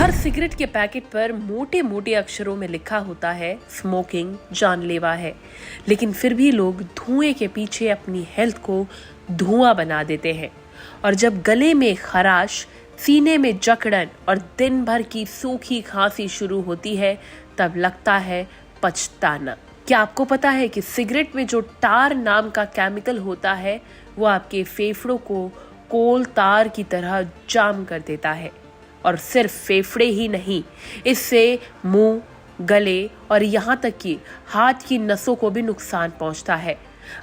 हर cigarette के packet पर मोटे मोटे अक्षरों में लिखा होता है स्मोकिंग जानलेवा है, लेकिन फिर भी लोग धुएं के पीछे अपनी हेल्थ को धुआं बना देते हैं। और जब गले में खराश, सीने में जकड़न और दिन भर की सूखी खांसी शुरू होती है, तब लगता है पछताना। क्या आपको पता है कि सिगरेट में जो टार नाम का केमिकल होता है वो आपके फेफड़ों को कोल तार की तरह जाम कर देता है। और सिर्फ फेफड़े ही नहीं, इससे मुंह, गले और यहाँ तक कि हाथ की नसों को भी नुकसान पहुंचता है।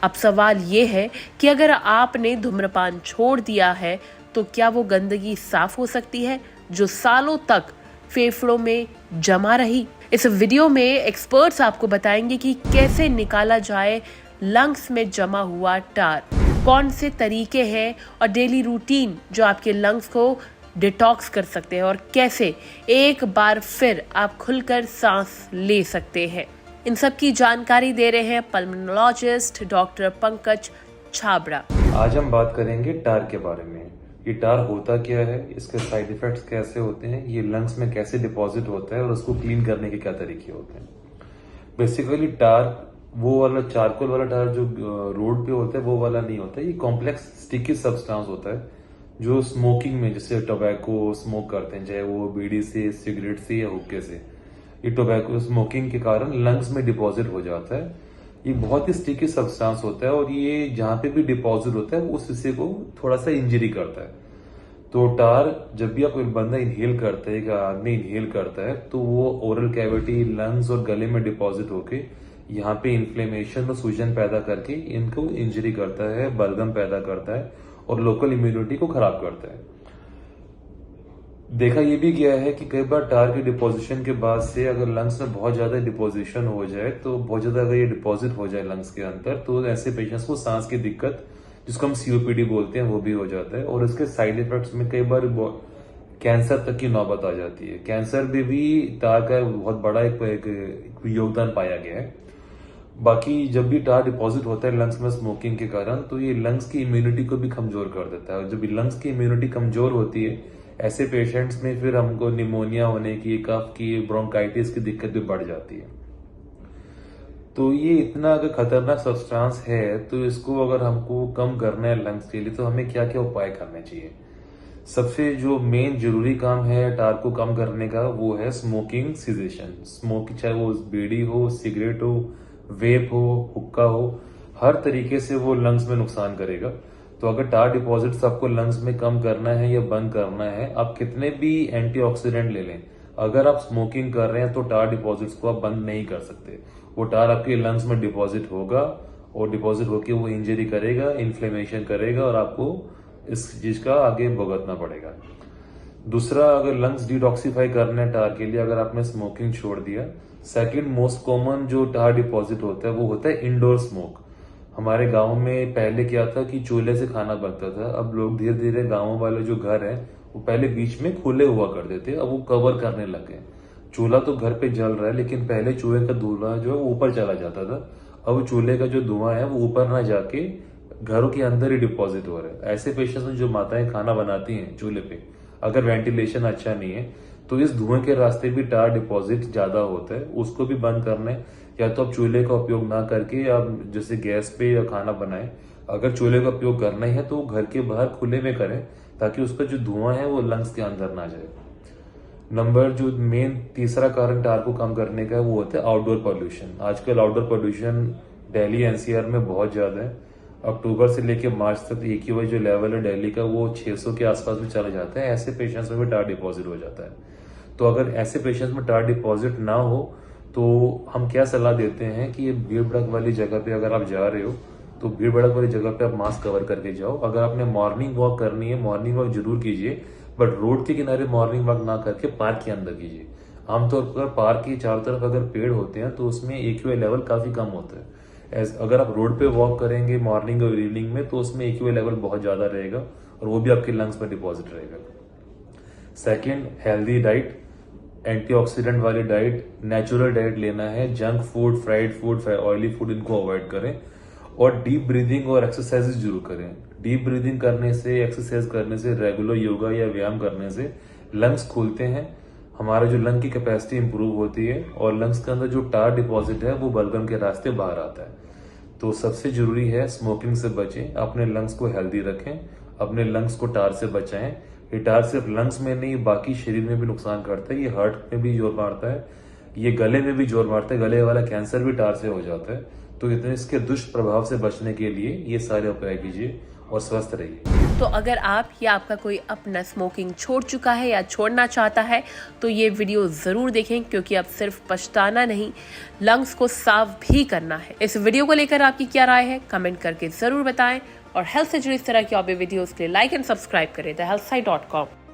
अब सवाल ये है कि अगर आपने धूम्रपान छोड़ दिया है तो क्या वो गंदगी साफ हो सकती है जो सालों तक फेफड़ों में जमा रही? इस वीडियो में एक्सपर्ट्स आपको बताएंगे कि कैसे निकाला जाए लंग्स में जमा हुआ टार, कौन से तरीके हैं और डेली रूटीन जो आपके लंग्स को डिटॉक्स कर सकते हैं, और कैसे एक बार फिर आप खुलकर सांस ले सकते हैं। इन सब की जानकारी दे रहे हैं पल्मोनोलॉजिस्ट डॉक्टर पंकज छाबड़ा। आज हम बात करेंगे टार के बारे में। ये टार होता क्या है, इसके साइड इफेक्ट्स कैसे होते हैं, ये लंग्स में कैसे डिपॉजिट होता है और उसको क्लीन करने के क्या तरीके होते हैं। बेसिकली टार वो वाला चारकोल वाला टार जो रोड पे होता है वो वाला नहीं होता। ये कॉम्प्लेक्स स्टिकी सब्सटेंस होता है जो स्मोकिंग में, जैसे टोबैको स्मोक करते हैं, चाहे वो बीड़ी से, सिगरेट से या हुक्के से, ये टोबैको स्मोकिंग के कारण लंग्स में डिपॉजिट हो जाता है। ये बहुत ही स्टिकी सब्सटेंस होता है और ये जहां पे भी डिपॉजिट होता है उस हिस्से को थोड़ा सा इंजरी करता है। तो टार जब भी आप कोई बंदा इनहेल करता है, या आदमी इनहेल करता है, तो वो ओरल कैविटी, लंग्स और गले में डिपॉजिट होके यहाँ पे इन्फ्लेमेशन और सूजन पैदा करके इनको इंजरी करता है, बलगम पैदा करता है और लोकल इम्यूनिटी को खराब करता है। देखा यह भी गया है कि कई बार टार की डिपोजिशन के बाद से अगर लंग्स में बहुत ज्यादा डिपोजिशन हो जाए, तो बहुत ज्यादा अगर ये डिपॉजिट हो जाए लंग्स के अंदर, तो ऐसे पेशेंट्स को सांस की दिक्कत, जिसको हम सीओपीडी बोलते हैं, वो भी हो जाता है। और इसके साइड इफेक्ट्स में कई बार कैंसर तक की नौबत आ जाती है। कैंसर में भी टार का बहुत बड़ा एक योगदान पाया गया है। बाकी जब भी टार डिपॉजिट होता है लंग्स में स्मोकिंग के कारण, तो ये लंग्स की इम्यूनिटी को भी कमजोर कर देता है। और जब लंग्स की इम्यूनिटी कमजोर होती है, ऐसे पेशेंट्स में फिर हमको निमोनिया होने की, कफ की, ब्रोंकाइटिस की दिक्कत भी बढ़ जाती है। तो ये इतना अगर खतरनाक सब्सटेंस है, तो इसको अगर हमको कम करना है लंग्स के लिए, तो हमें क्या क्या उपाय करने चाहिए। सबसे जो मेन जरूरी काम है टार को कम करने का, वो है स्मोकिंग सीजेशन। स्मोकिंग, चाहे वो बीड़ी हो, सिगरेट हो, वेप हो, हुक्का हो, हर तरीके से वो लंग्स में नुकसान करेगा। तो अगर टार डिपॉजिट्स आपको लंग्स में कम करना है या बंद करना है, आप कितने भी एंटीऑक्सीडेंट ले लें, अगर आप स्मोकिंग कर रहे हैं तो टार डिपॉजिट्स को आप बंद नहीं कर सकते। वो टार आपके लंग्स में डिपॉजिट होगा और डिपॉजिट होकर वो इंजरी करेगा, इन्फ्लेमेशन करेगा और आपको इस चीज का आगे भुगतना पड़ेगा। दूसरा, अगर लंग्स डिटॉक्सिफाई करने हैं टार के लिए, अगर आपने स्मोकिंग छोड़ दिया, सेकंड मोस्ट कॉमन जो टार डिपॉजिट होता है वो होता है इंडोर स्मोक। हमारे गांव में पहले क्या था कि चूल्हे से खाना बनता था। अब लोग धीरे धीरे गांव वाले जो घर है वो पहले बीच में खुले हुआ करते थे, अब वो कवर करने लगे। चूल्हा तो घर पे जल रहा है, लेकिन पहले चूल्हे का धुआं जो है वो ऊपर चला जाता था। अब चूल्हे का जो धुआं है वो ऊपर ना जाके घरों के अंदर ही डिपॉजिट हो रहा है। ऐसे पेशेंट्स में जो माताएं खाना बनाती हैं चूल्हे पे, अगर वेंटिलेशन अच्छा नहीं है, तो इस धुएं के रास्ते भी टार डिपॉजिट ज्यादा होता है। उसको भी बंद करना है, या तो आप चूल्हे का उपयोग ना करके आप जैसे गैस पे या खाना बनाएं। अगर चूल्हे का उपयोग करना ही है तो घर के बाहर खुले में करें, ताकि उसका जो धुआं है वो लंग्स के अंदर ना जाए। नंबर जो मेन तीसरा कारण टार को कम करने का है वो होता है आउटडोर पॉल्यूशन। आजकल आउटडोर पॉल्यूशन दिल्ली एनसीआर में बहुत ज्यादा है। अक्टूबर से लेकर मार्च तक AQI जो लेवल है दिल्ली का वो 600 के आसपास भी चला जाता है। ऐसे पेशेंट्स में भी टार डिपॉजिट हो जाता है। तो अगर ऐसे पेशेंट्स में टार डिपॉजिट ना हो, तो हम क्या सलाह देते हैं कि ये भीड़ भड़क वाली जगह पे अगर आप जा रहे हो, तो भीड़ भड़क वाली जगह पे आप मास्क कवर करके जाओ। अगर आपने मॉर्निंग वॉक करनी है, मॉर्निंग वॉक जरूर कीजिए, बट रोड के किनारे मॉर्निंग वॉक ना करके पार्क के अंदर कीजिए। आमतौर पर पार्क के चारों तरफ अगर पेड़ होते हैं तो उसमें AQI लेवल काफी कम होता है। अगर आप रोड पे वॉक करेंगे मॉर्निंग और इवनिंग में, तो उसमें AQI लेवल बहुत ज्यादा रहेगा और वो भी आपके लंग्स में डिपॉजिट रहेगा। सेकेंड, हेल्दी डाइट, एंटीऑक्सीडेंट वाली डाइट, नेचुरल डाइट लेना है। Junk food, fried food, oily food, इनको अवॉइड करें। और डीप ब्रीदिंग और एक्सरसाइजेस जरूर करें। डीप ब्रीदिंग करने से, एक्सरसाइज करने से, रेगुलर योगा या व्यायाम करने से लंग्स खुलते हैं, हमारा जो लंग की कैपेसिटी इंप्रूव होती है और लंग्स के अंदर जो टार डिपॉजिट है वो बलगम के रास्ते बाहर आता है। तो सबसे जरूरी है स्मोकिंग से बचें, अपने लंग्स को हेल्दी रखें, अपने लंग्स को टार से बचाएं। ये टार सिर्फ लंग्स में नहीं बाकी शरीर में भी नुकसान करता है, ये हार्ट में भी जोर मारता है, ये गले में भी जोर मारता है, गले वाला कैंसर भी टार से हो जाता है। तो इतने इसके दुष्प्रभाव से बचने के लिए ये सारे उपाय कीजिए और स्वस्थ रहिए। तो अगर आप या आपका कोई अपना स्मोकिंग छोड़ चुका है या छोड़ना चाहता है तो ये वीडियो जरूर देखें, क्योंकि अब सिर्फ पछताना नहीं, लंग्स को साफ भी करना है। इस वीडियो को लेकर आपकी क्या राय है कमेंट करके जरूर बताएं और हेल्थ से जुड़ी इस तरह की और भी वीडियोस के लिए लाइक एंड सब्सक्राइब करें thehealthsite.com।